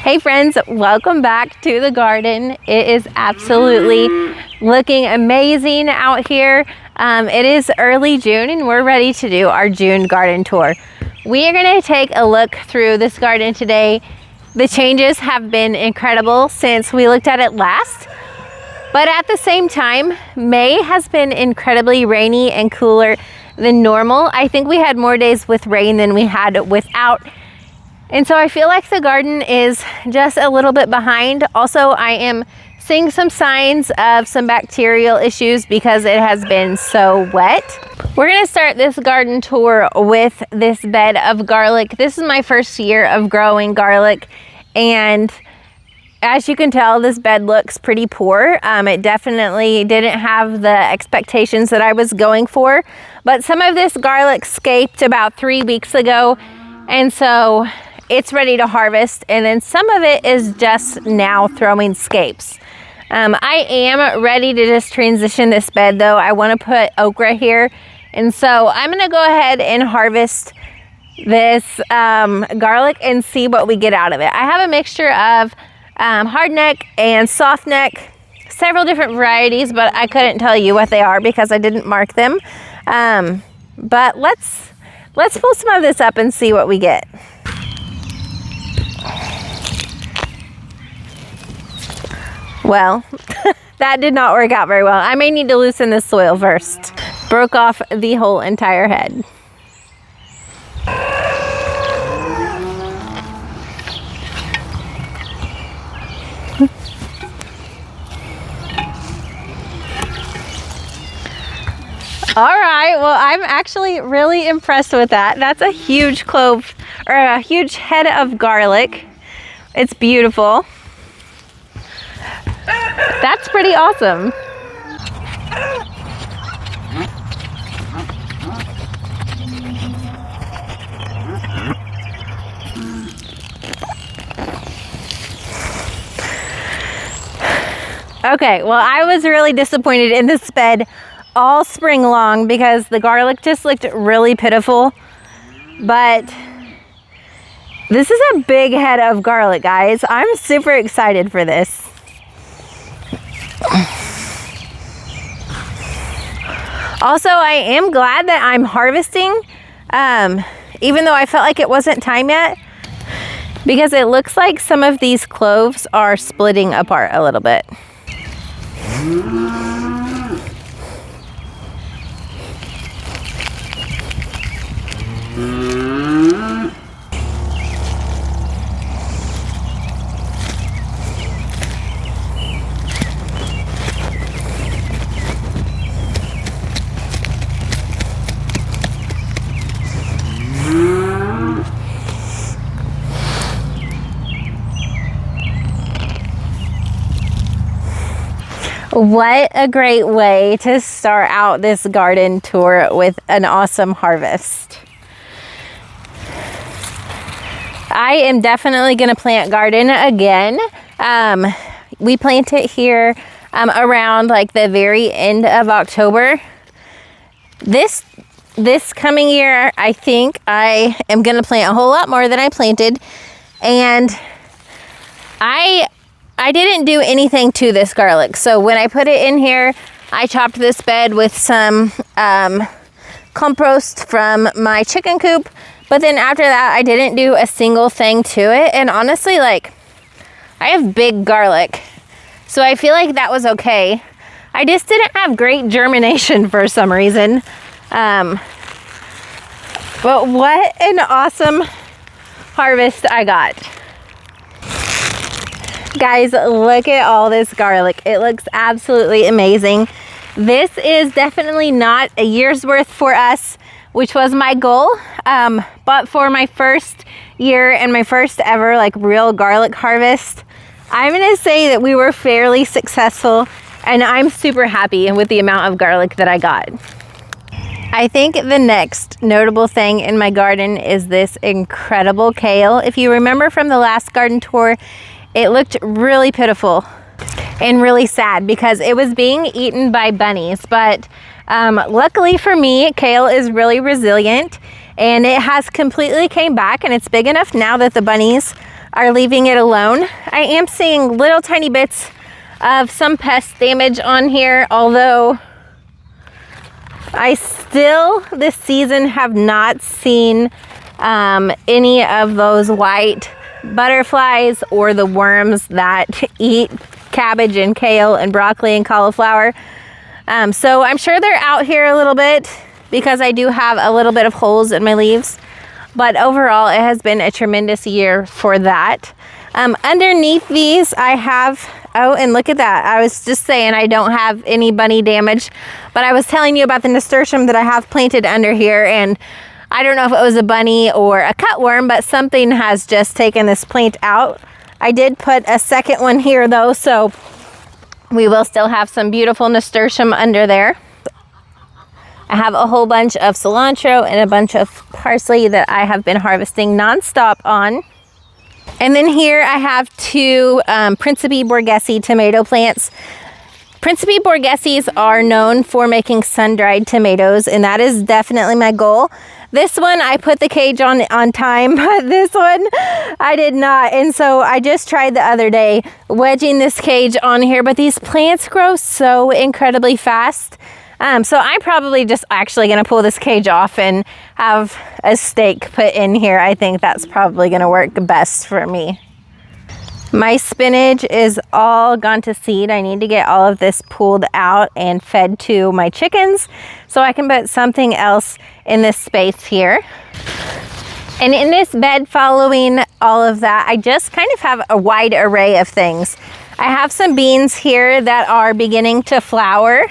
Hey friends, welcome back to the garden. It is absolutely looking amazing out here. It is early June and we're ready to do our June garden tour. We are going to take a look through this garden today. The changes have been incredible since we looked at it last. But at the same time, May has been incredibly rainy and cooler than normal. I think we had more days with rain than we had without. And so I feel like the garden is just a little bit behind. Also, I am seeing some signs of some bacterial issues because it has been so wet. We're gonna start this garden tour with this bed of garlic. This is my first year of growing garlic, and as you can tell, this bed looks pretty poor. It definitely didn't have the expectations that I was going for, but some of this garlic scaped about 3 weeks ago, and so it's ready to harvest, and then some of it is just now throwing scapes. I am ready to just transition this bed though. I want to put okra here, and so I'm gonna go ahead and harvest this garlic and see what we get out of it. I have a mixture of hard neck and soft neck, several different varieties, but I couldn't tell you what they are because I didn't mark them. But let's pull some of this up and see what we get. Well, that did not work out very well. I may need to loosen this soil first. Broke off the whole entire head. All right, well, I'm actually really impressed with that. That's a huge clove, or a huge head of garlic. It's beautiful. That's pretty awesome. Okay, well, I was really disappointed in this bed all spring long because the garlic just looked really pitiful. But this is a big head of garlic, guys. I'm super excited for this. Also, I am glad that I'm harvesting, even though I felt like it wasn't time yet, because it looks like some of these cloves are splitting apart a little bit. What a great way to start out this garden tour with an awesome harvest. I am definitely going to plant garden again. We plant it here around like the very end of October. This coming year, I think I am going to plant a whole lot more than I planted, and I didn't do anything to this garlic. So when I put it in here, I chopped this bed with some compost from my chicken coop. But then after that, I didn't do a single thing to it. And honestly, like, I have big garlic, so I feel like that was okay. I just didn't have great germination for some reason. But what an awesome harvest I got. Guys, look at all this garlic. It looks absolutely amazing. This is definitely not a year's worth for us, which was my goal. But for my first year and my first ever like real garlic harvest, I'm gonna say that we were fairly successful, and I'm super happy with the amount of garlic that I got. I think the next notable thing in my garden is this incredible kale. If you remember from the last garden tour, it looked really pitiful and really sad because it was being eaten by bunnies. But luckily for me, kale is really resilient, and it has completely came back, and it's big enough now that the bunnies are leaving it alone. I am seeing little tiny bits of some pest damage on here, although I still this season have not seen any of those white butterflies or the worms that eat cabbage and kale and broccoli and cauliflower. So I'm sure they're out here a little bit because I do have a little bit of holes in my leaves. But overall, it has been a tremendous year for that. Underneath these, I have, oh, and look at that. I was just saying I don't have any bunny damage, but I was telling you about the nasturtium that I have planted under here, and I don't know if it was a bunny or a cutworm, but something has just taken this plant out. I did put a second one here though, so we will still have some beautiful nasturtium under there. I have a whole bunch of cilantro and a bunch of parsley that I have been harvesting nonstop on. And then here I have two Principe Borghese tomato plants. Principe Borgheses are known for making sun-dried tomatoes, and that is definitely my goal. This one I put the cage on time, but this one I did not. And so I just tried the other day wedging this cage on here, but these plants grow so incredibly fast. So I'm probably just actually going to pull this cage off and have a stake put in here. I think that's probably going to work best for me. My spinach is all gone to seed. I need to get all of this pulled out and fed to my chickens so I can put something else in this space here. And in this bed following all of that, I just kind of have a wide array of things. I have some beans here that are beginning to flower.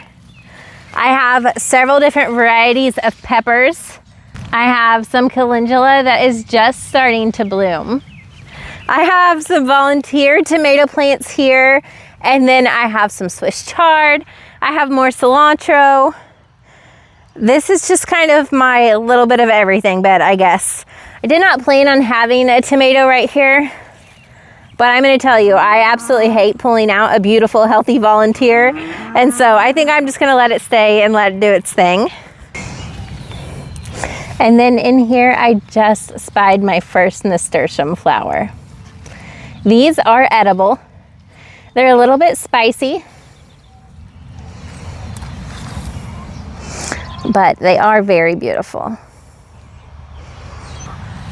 I have several different varieties of peppers. I have some calendula that is just starting to bloom. I have some volunteer tomato plants here, and then I have some Swiss chard. I have more cilantro. This is just kind of my little bit of everything bed, I guess. I did not plan on having a tomato right here, but I'm going to tell you, I absolutely hate pulling out a beautiful, healthy volunteer. And so I think I'm just going to let it stay and let it do its thing. And then in here, I just spied my first nasturtium flower. These are edible. They're a little bit spicy, but they are very beautiful.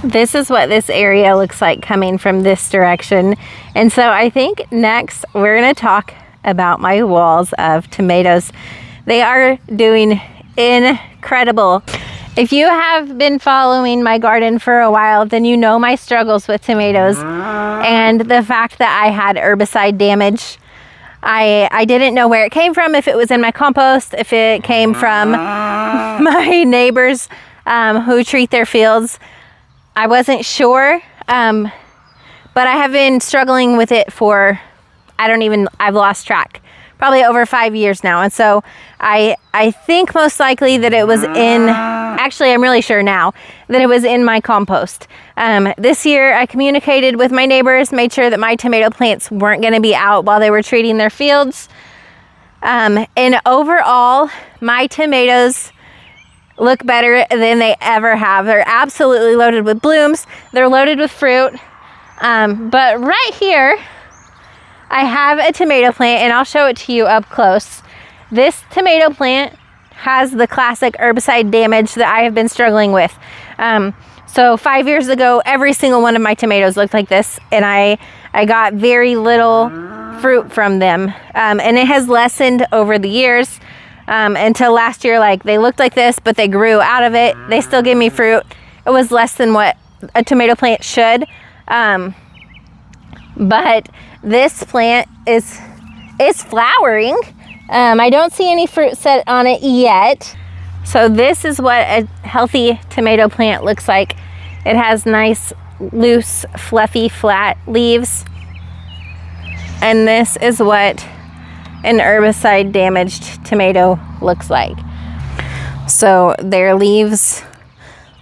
This is what this area looks like coming from this direction. And so I think next we're going to talk about my walls of tomatoes. They are doing incredible. If you have been following my garden for a while, then you know my struggles with tomatoes and the fact that I had herbicide damage. I didn't know where it came from, if it was in my compost, if it came from my neighbors who treat their fields. I wasn't sure, but I have been struggling with it for, I've lost track, probably over 5 years now. And so I think most likely that it was actually I'm really sure now that it was in my compost. This year I communicated with my neighbors, made sure that my tomato plants weren't gonna be out while they were treating their fields. And overall, my tomatoes look better than they ever have. They're absolutely loaded with blooms. They're loaded with fruit. But right here, I have a tomato plant, and I'll show it to you up close. This tomato plant has the classic herbicide damage that I have been struggling with. So 5 years ago, every single one of my tomatoes looked like this, and I got very little fruit from them. And it has lessened over the years. Until last year, like they looked like this, but they grew out of it. They still gave me fruit. It was less than what a tomato plant should. But this plant is flowering. I don't see any fruit set on it yet. So this is what a healthy tomato plant looks like. It has nice, loose, fluffy, flat leaves. And this is what an herbicide damaged tomato looks like. So their leaves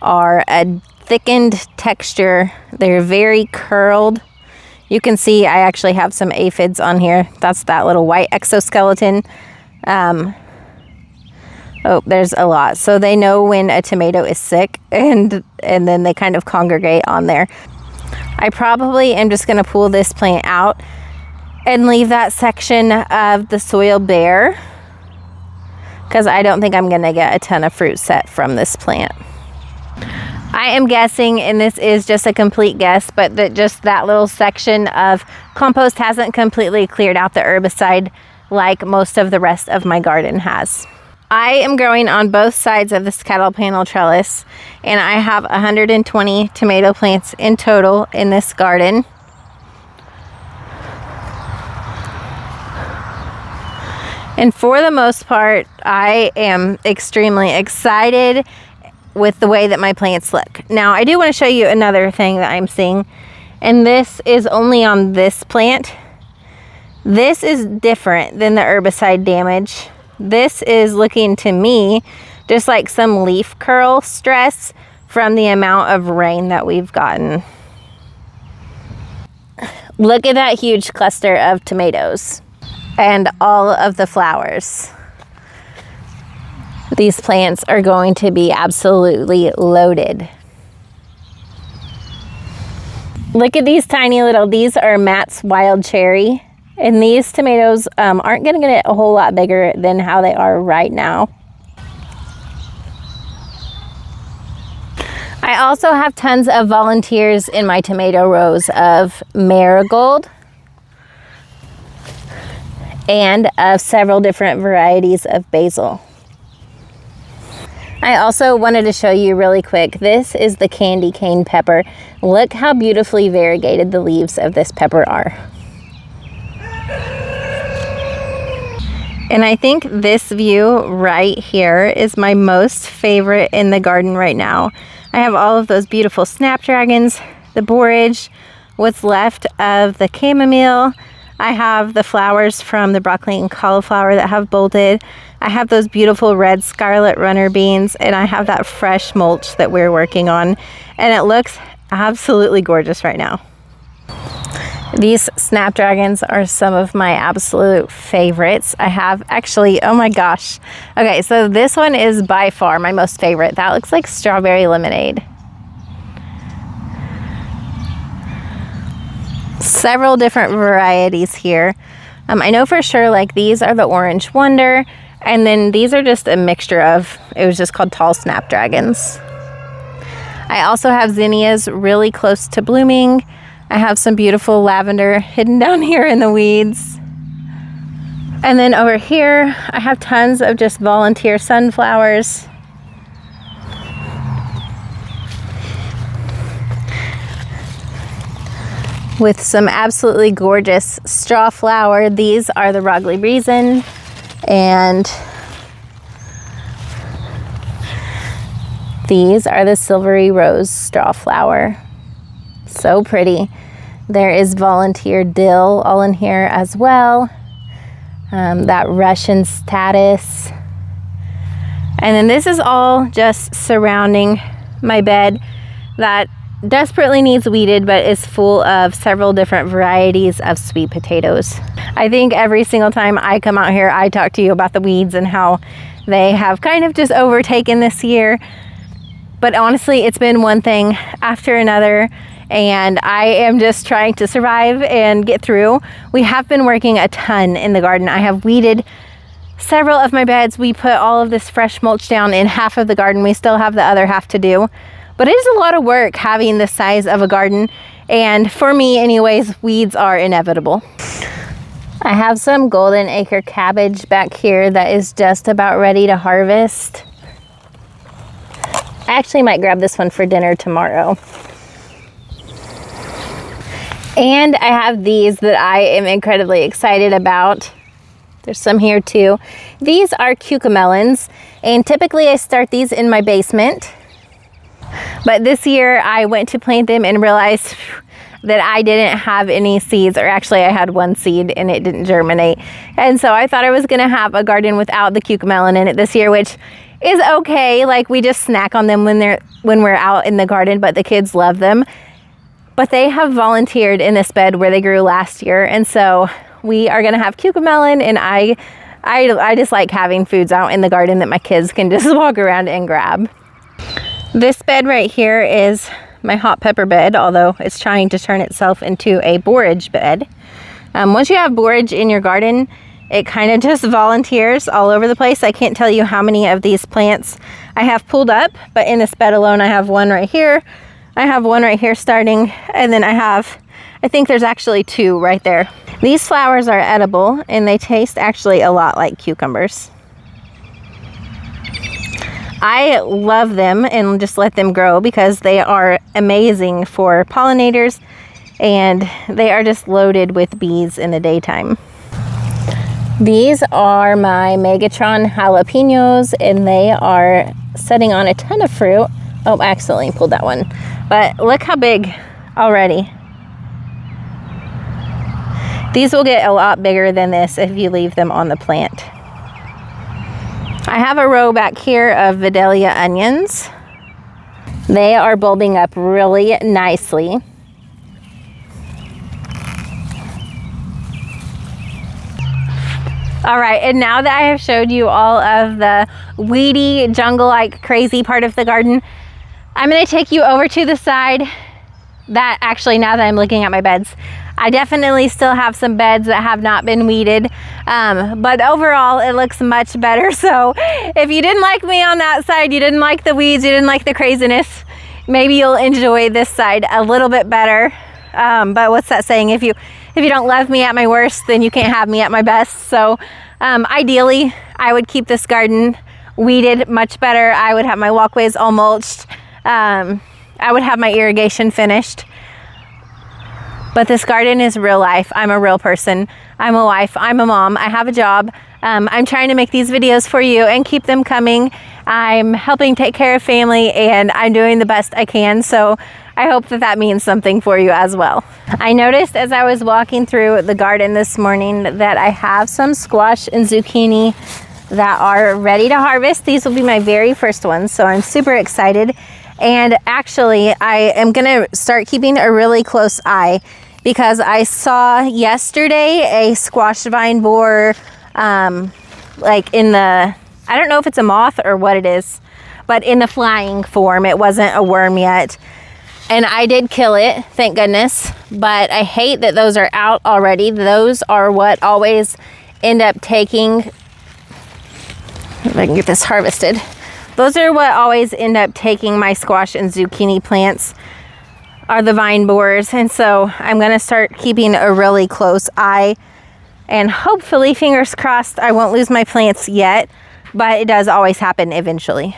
are a thickened texture. They're very curled. You can see I actually have some aphids on here. That's that little white exoskeleton. Oh, there's a lot. So they know when a tomato is sick, and then they kind of congregate on there. I probably am just gonna pull this plant out and leave that section of the soil bare, because I don't think I'm gonna get a ton of fruit set from this plant. I am guessing, and this is just a complete guess, but that just that little section of compost hasn't completely cleared out the herbicide like most of the rest of my garden has. I am growing on both sides of this cattle panel trellis, and I have 120 tomato plants in total in this garden. And for the most part, I am extremely excited with the way that my plants look. Now, I do want to show you another thing that I'm seeing, and this is only on this plant. This is different than the herbicide damage. This is looking to me just like some leaf curl stress from the amount of rain that we've gotten. Look at that huge cluster of tomatoes and all of the flowers. These plants are going to be absolutely loaded. Look at these tiny little, these are Matt's wild cherry. And these tomatoes aren't gonna get a whole lot bigger than how they are right now. I also have tons of volunteers in my tomato rows of marigold and of several different varieties of basil. I also wanted to show you really quick, this is the candy cane pepper. Look how beautifully variegated the leaves of this pepper are. And I think this view right here is my most favorite in the garden right now. I have all of those beautiful snapdragons, the borage, what's left of the chamomile. I have the flowers from the broccoli and cauliflower that have bolted. I have those beautiful red scarlet runner beans, and I have that fresh mulch that we're working on. And it looks absolutely gorgeous right now. These snapdragons are some of my absolute favorites. I have actually, oh my gosh. Okay, so this one is by far my most favorite. That looks like strawberry lemonade. Several different varieties here. I know for sure like these are the Orange Wonder, and then these are just a mixture of, it was just called tall snapdragons. I also have zinnias really close to blooming. I have some beautiful lavender hidden down here in the weeds. And then over here, I have tons of just volunteer sunflowers. With some absolutely gorgeous straw flower. These are the Rogley Reason, and these are the Silvery Rose straw flower. So pretty. There is volunteer dill all in here as well. That Russian status. And then this is all just surrounding my bed that desperately needs weeded, but is full of several different varieties of sweet potatoes. I think every single time I come out here, I talk to you about the weeds and how they have kind of just overtaken this year. But honestly, it's been one thing after another, and I am just trying to survive and get through. We have been working a ton in the garden. I have weeded several of my beds. We put all of this fresh mulch down in half of the garden. We still have the other half to do. But it is a lot of work having the size of a garden, and for me anyways, weeds are inevitable. I have some golden acre cabbage back here that is just about ready to harvest. I actually might grab this one for dinner tomorrow. And I have these that I am incredibly excited about. There's some here too. These are cucamelons, and typically I start these in my basement. But this year I went to plant them and realized that I didn't have any seeds, or actually I had one seed and it didn't germinate. And so I thought I was gonna have a garden without the cucamelon in it this year, which is okay. Like, we just snack on them when we're out in the garden, but the kids love them. But they have volunteered in this bed where they grew last year, and so we are gonna have cucamelon, and I just like having foods out in the garden that my kids can just walk around and grab. This bed right here is my hot pepper bed, although it's trying to turn itself into a borage bed. Once you have borage in your garden, it kind of just volunteers all over the place. I can't tell you how many of these plants I have pulled up, but in this bed alone, I have one right here. I have one right here starting, and then I think there's actually 2 right there. These flowers are edible, and they taste actually a lot like cucumbers. I love them and just let them grow because they are amazing for pollinators, and they are just loaded with bees in the daytime. These are my Megatron jalapenos, and they are setting on a ton of fruit. Oh, I accidentally pulled that one. But look how big already. These will get a lot bigger than this if you leave them on the plant. I have a row back here of Vidalia onions. They are bulbing up really nicely. All right, and now that I have showed you all of the weedy, jungle-like, crazy part of the garden, I'm gonna take you over to the side that actually, now that I'm looking at my beds, I definitely still have some beds that have not been weeded, but overall it looks much better. So if you didn't like me on that side, you didn't like the weeds, you didn't like the craziness, maybe you'll enjoy this side a little bit better. But what's that saying? If you don't love me at my worst, then you can't have me at my best. So ideally, I would keep this garden weeded much better. I would have my walkways all mulched. I would have my irrigation finished. But this garden is real life. I'm a real person. I'm a wife. I'm a mom. I have a job. I'm trying to make these videos for you and keep them coming. I'm helping take care of family, and I'm doing the best I can. So I hope that that means something for you as well. I noticed as I was walking through the garden this morning that I have some squash and zucchini that are ready to harvest. These will be my very first ones, so I'm super excited. And actually, I am gonna start keeping a really close eye because I saw yesterday a squash vine borer, like in the, I don't know if it's a moth or what it is, but in the flying form. It wasn't a worm yet. And I did kill it, thank goodness, but I hate that those are out already. Those are what always end up taking, if I can get this harvested. Those are what always end up taking my squash and zucchini plants, are the vine borers. And so I'm gonna start keeping a really close eye, and hopefully, fingers crossed, I won't lose my plants yet, but it does always happen eventually.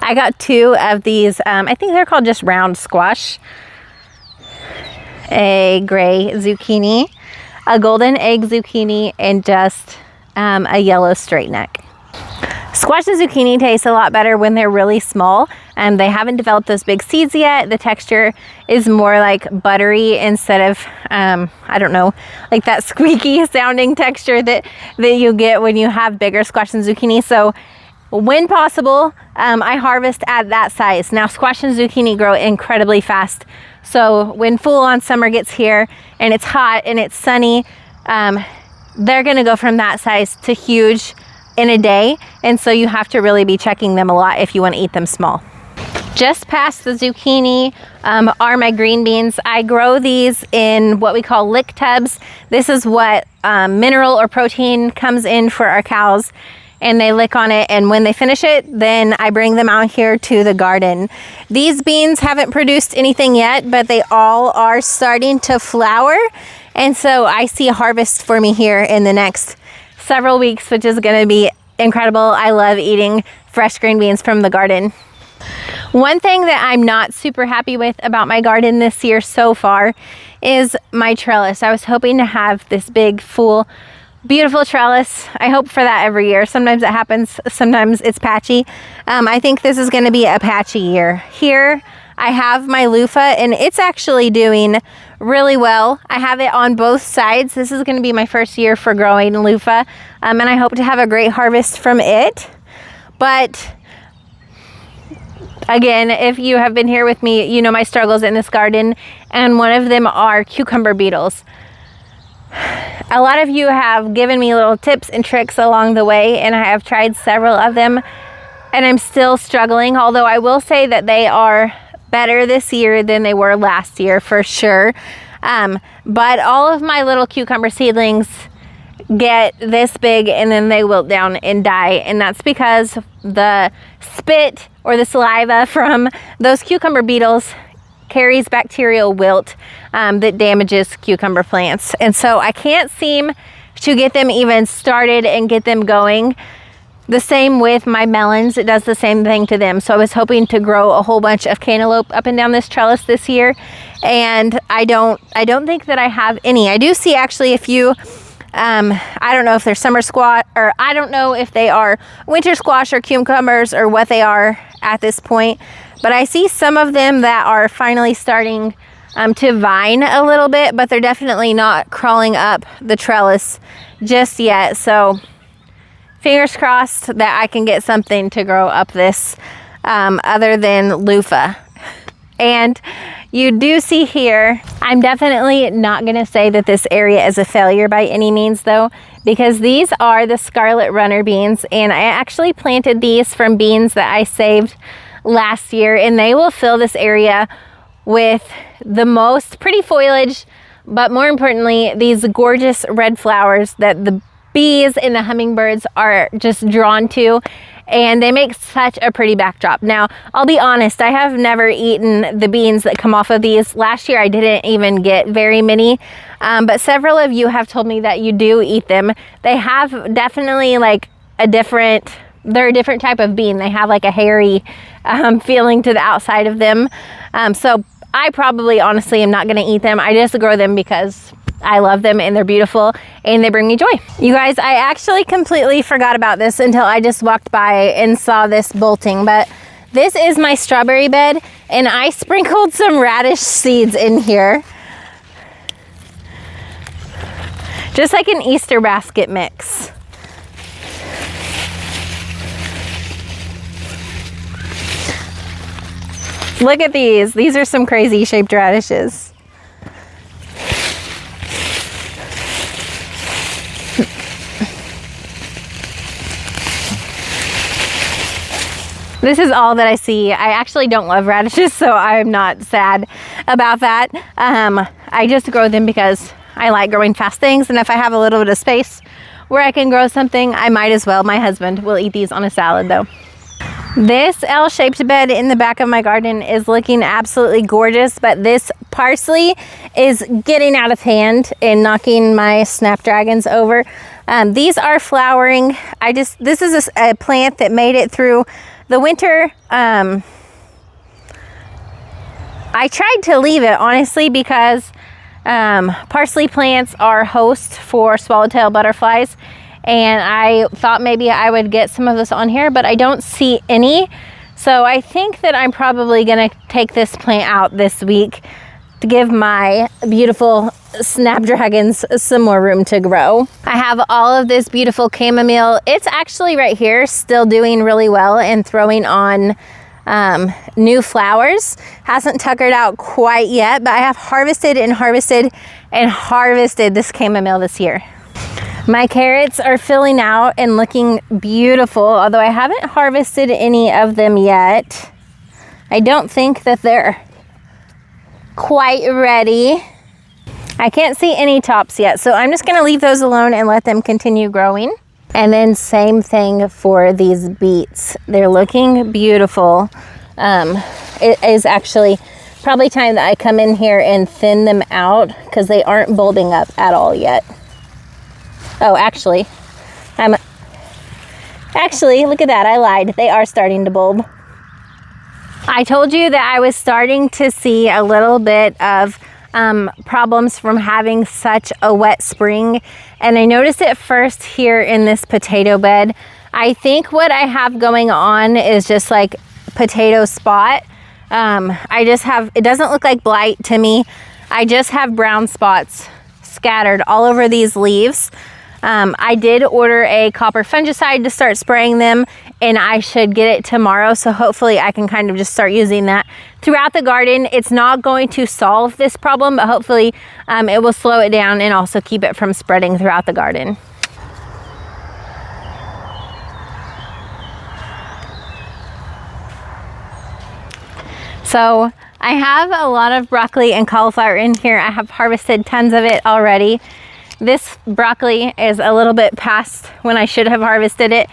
I got 2 of these, I think they're called just round squash. A gray zucchini, a golden egg zucchini, and just a yellow straight neck. Squash and zucchini taste a lot better when they're really small. They haven't developed those big seeds yet. The texture is more like buttery instead of, I don't know, like that squeaky sounding texture that you get when you have bigger squash and zucchini. So when possible, I harvest at that size. Now, squash and zucchini grow incredibly fast. So when full-on summer gets here and it's hot and it's sunny, they're gonna go from that size to huge in a day. And so you have to really be checking them a lot if you wanna eat them small. Just past the zucchini are my green beans. I grow these in what we call lick tubs. This is what mineral or protein comes in for our cows, and they lick on it, and when they finish it, then I bring them out here to the garden. These beans haven't produced anything yet, but they all are starting to flower, and so I see a harvest for me here in the next several weeks, which is gonna be incredible. I love eating fresh green beans from the garden. One thing that I'm not super happy with about my garden this year so far is my trellis. I was hoping to have this big, full, beautiful trellis. I hope for that every year. Sometimes it happens, sometimes it's patchy. I think this is gonna be a patchy year. Here, I have my loofah, and it's actually doing really well. I have it on both sides. This is gonna be my first year for growing loofah, and I hope to have a great harvest from it. But Again, if you have been here with me, you know my struggles in this garden, and one of them are cucumber beetles. A lot of you have given me little tips and tricks along the way, and I have tried several of them, and I'm still struggling, although I will say that they are better this year than they were last year for sure. But all of my little cucumber seedlings get this big and then they wilt down and die, and that's because the spit or the saliva from those cucumber beetles carries bacterial wilt that damages cucumber plants. And so I can't seem to get them even started and get them going. The same with my melons, it does the same thing to them. So I was hoping to grow a whole bunch of cantaloupe up and down this trellis this year, and I don't think that I have any. I do see actually a few, I don't know if they're summer squash, or I don't know if they are winter squash or cucumbers or what they are at this point, but I see some of them that are finally starting to vine a little bit, but they're definitely not crawling up the trellis just yet. So fingers crossed that I can get something to grow up this other than loofah. And you do see here, I'm definitely not going to say that this area is a failure by any means though, because these are the scarlet runner beans, and I actually planted these from beans that I saved last year, and they will fill this area with the most pretty foliage, but more importantly, these gorgeous red flowers that the bees and the hummingbirds are just drawn to, and they make such a pretty backdrop. Now, I'll be honest, I have never eaten the beans that come off of these. Last year, I didn't even get very many, but several of you have told me that you do eat them. They have definitely like they're a different type of bean. They have like a hairy feeling to the outside of them. So I probably honestly am not gonna eat them. I just grow them because I love them and they're beautiful and they bring me joy. You guys, I actually completely forgot about this until I just walked by and saw this bolting, but this is my strawberry bed, and I sprinkled some radish seeds in here. Just like an Easter basket mix. Look at these. These are some crazy shaped radishes. This is all that I see. I actually don't love radishes, so I'm not sad about that. I just grow them because I like growing fast things, and if I have a little bit of space where I can grow something, I might as well. My husband will eat these on a salad though. This L-shaped bed in the back of my garden is looking absolutely gorgeous, but this parsley is getting out of hand and knocking my snapdragons over. These are flowering. This is a plant that made it through the winter. I tried to leave it honestly because parsley plants are hosts for swallowtail butterflies, and I thought maybe I would get some of this on here, but I don't see any. So I think that I'm probably gonna take this plant out this week to give my beautiful snapdragons some more room to grow. I have all of this beautiful chamomile. It's actually right here still doing really well and throwing on new flowers. Hasn't tuckered out quite yet, but I have harvested and harvested and harvested this chamomile this year. My carrots are filling out and looking beautiful, although I haven't harvested any of them yet. I don't think that they're quite ready. I can't see any tops yet, so I'm just gonna leave those alone and let them continue growing. And then same thing for these beets. They're looking beautiful. It is actually probably time that I come in here and thin them out because they aren't bulbing up at all yet. Oh, actually, look at that, I lied. They are starting to bulb. I told you that I was starting to see a little bit of problems from having such a wet spring, and I noticed it first here in this potato bed. I think what I have going on is just like potato spot. It doesn't look like blight to me. I just have brown spots scattered all over these leaves. I did order a copper fungicide to start spraying them, and I should get it tomorrow. So hopefully I can kind of just start using that throughout the garden. It's not going to solve this problem, but hopefully it will slow it down and also keep it from spreading throughout the garden. So I have a lot of broccoli and cauliflower in here. I have harvested tons of it already. This broccoli is a little bit past when I should have harvested it.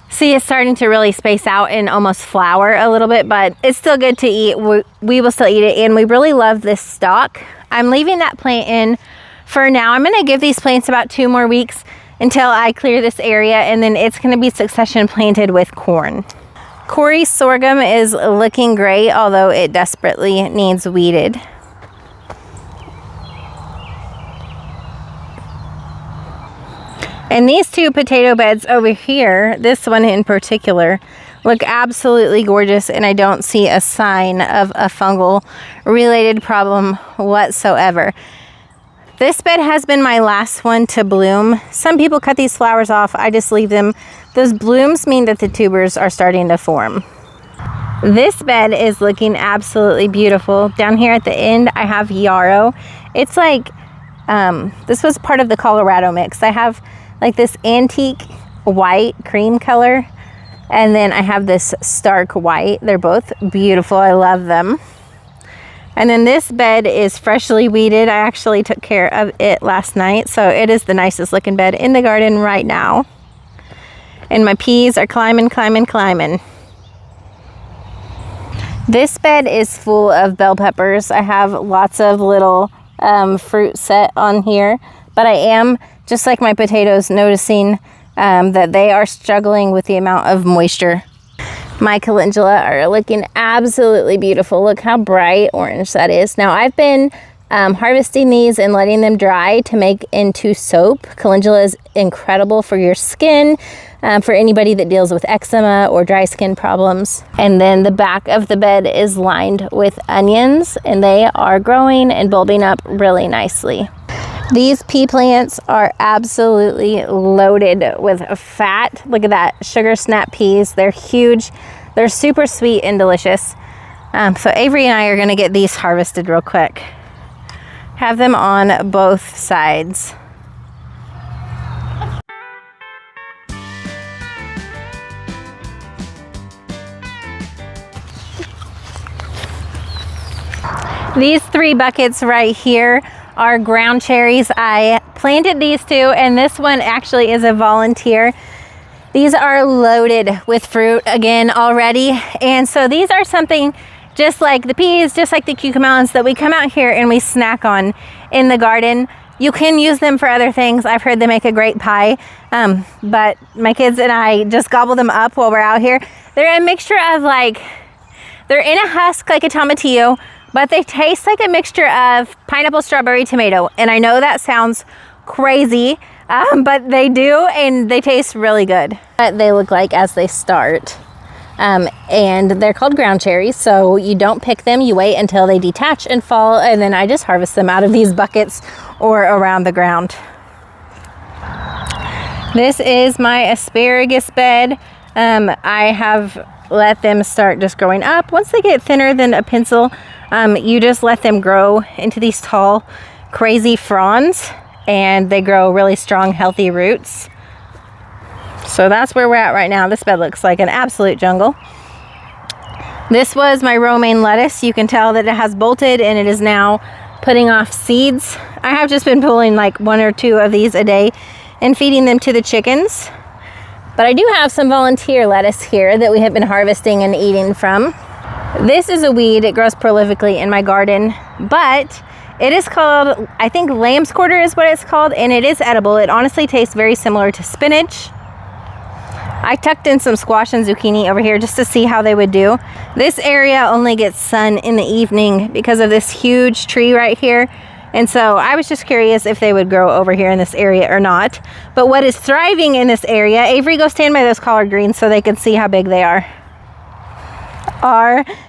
See, it's starting to really space out and almost flower a little bit, but it's still good to eat. We will still eat it, and we really love this stalk. I'm leaving that plant in for now. I'm gonna give these plants about 2 more weeks until I clear this area, and then it's gonna be succession planted with corn. Corey sorghum is looking great, although it desperately needs weeded. And these 2 potato beds over here, this one in particular, look absolutely gorgeous, and I don't see a sign of a fungal related problem whatsoever. This bed has been my last one to bloom. Some people cut these flowers off. I just leave them. Those blooms mean that the tubers are starting to form. This bed is looking absolutely beautiful. Down here at the end, I have yarrow. It's like, this was part of the Colorado mix. I have like this antique white cream color, and then I have this stark white. They're both beautiful. I love them. And then this bed is freshly weeded. I actually took care of it last night, so it is the nicest looking bed in the garden right now. And my peas are climbing, climbing, climbing. This bed is full of bell peppers. I have lots of little fruit set on here, but I am, just like my potatoes, noticing that they are struggling with the amount of moisture. My calendula are looking absolutely beautiful. Look how bright orange that is. Now I've been harvesting these and letting them dry to make into soap. Calendula is incredible for your skin, for anybody that deals with eczema or dry skin problems. And then the back of the bed is lined with onions, and they are growing and bulbing up really nicely. These pea plants are absolutely loaded with fat. Look at that, sugar snap peas. They're huge. They're super sweet and delicious. So Avery and I are gonna get these harvested real quick. Have them on both sides. These 3 buckets right here are ground cherries. I planted these 2, and this one actually is a volunteer. These are loaded with fruit again already, and so these are something just like the peas, just like the cucamelons, that we come out here and we snack on in the garden. You can use them for other things. I've heard they make a great pie, but my kids and I just gobble them up while we're out here. They're a mixture of they're in a husk like a tomatillo, but they taste like a mixture of pineapple, strawberry, tomato. And I know that sounds crazy, but they do, and they taste really good. What they look like as they start. And they're called ground cherries, so you don't pick them. You wait until they detach and fall, and then I just harvest them out of these buckets or around the ground. This is my asparagus bed. I have let them start just growing up. Once they get thinner than a pencil, you just let them grow into these tall, crazy fronds, and they grow really strong, healthy roots. So that's where we're at right now. This bed looks like an absolute jungle. This was my romaine lettuce. You can tell that it has bolted, and it is now putting off seeds. I have just been pulling like 1 or 2 of these a day and feeding them to the chickens. But I do have some volunteer lettuce here that we have been harvesting and eating from. This is a weed. It grows prolifically in my garden, but it is called, I think lamb's quarter is what it's called, and it is edible. It honestly tastes very similar to spinach. I tucked in some squash and zucchini over here just to see how they would do. This area only gets sun in the evening because of this huge tree right here. And so I was just curious if they would grow over here in this area or not. But what is thriving in this area, Avery, go stand by those collard greens so they can see how big they are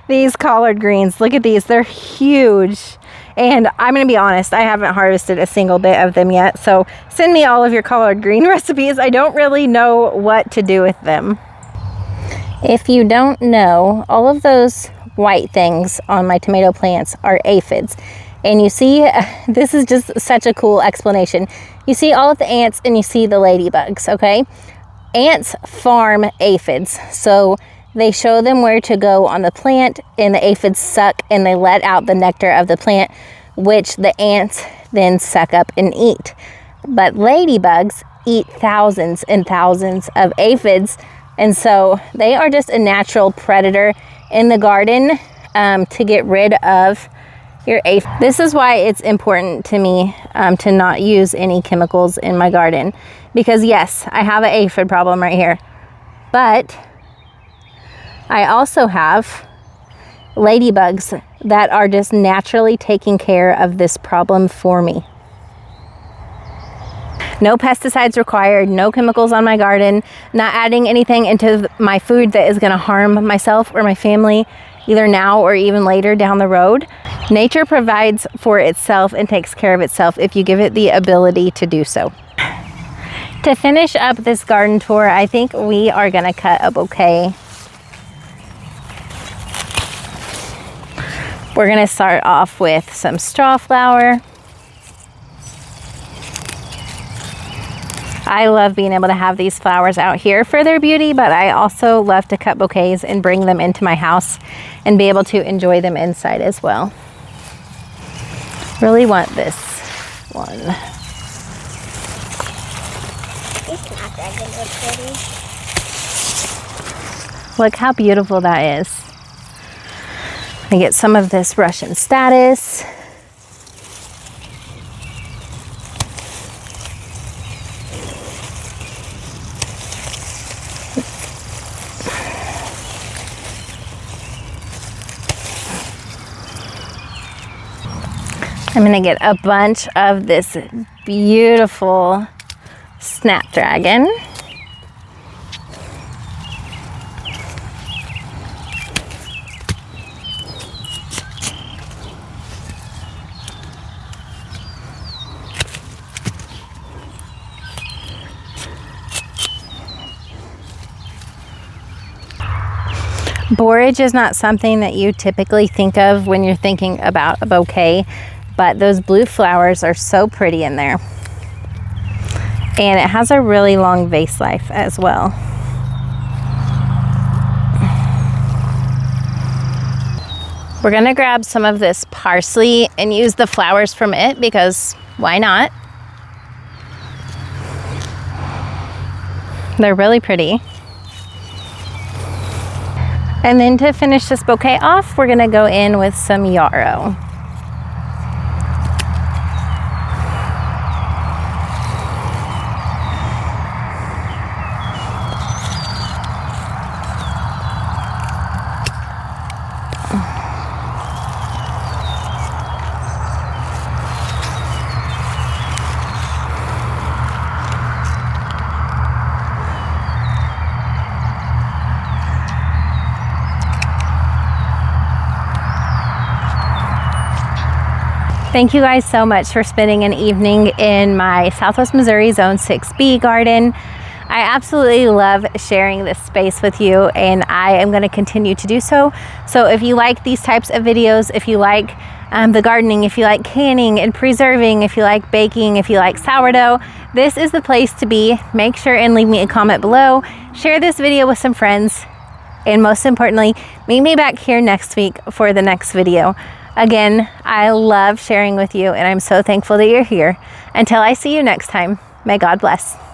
these collard greens. Look at these, they're huge. And I'm gonna be honest, I haven't harvested a single bit of them yet. So send me all of your collard green recipes. I don't really know what to do with them. If you don't know, all of those white things on my tomato plants are aphids. And you see, this is just such a cool explanation. You see all of the ants and you see the ladybugs, okay? Ants farm aphids. So they show them where to go on the plant, and the aphids suck and they let out the nectar of the plant, which the ants then suck up and eat. But ladybugs eat thousands and thousands of aphids, and so they are just a natural predator in the garden to get rid of your aphid. This is why it's important to me to not use any chemicals in my garden, because yes, I have an aphid problem right here, but I also have ladybugs that are just naturally taking care of this problem for me. No pesticides required, no chemicals on my garden, not adding anything into my food that is gonna harm myself or my family, either now or even later down the road. Nature provides for itself and takes care of itself if you give it the ability to do so. To finish up this garden tour, I think we are gonna cut a bouquet. We're gonna start off with some straw flower. I love being able to have these flowers out here for their beauty, but I also love to cut bouquets and bring them into my house and be able to enjoy them inside as well. Really want this one. Look how beautiful that is. I get some of this Russian statice. I'm gonna get a bunch of this beautiful snapdragon. Borage is not something that you typically think of when you're thinking about a bouquet, but those blue flowers are so pretty in there. And it has a really long vase life as well. We're gonna grab some of this parsley and use the flowers from it, because why not? They're really pretty. And then to finish this bouquet off, we're gonna go in with some yarrow. Thank you guys so much for spending an evening in my Southwest Missouri Zone 6B garden. I absolutely love sharing this space with you, and I am going to continue to do so. So if you like these types of videos, if you like the gardening, if you like canning and preserving, if you like baking, if you like sourdough, this is the place to be. Make sure and leave me a comment below. Share this video with some friends, and most importantly, meet me back here next week for the next video. Again, I love sharing with you, and I'm so thankful that you're here. Until I see you next time, may God bless.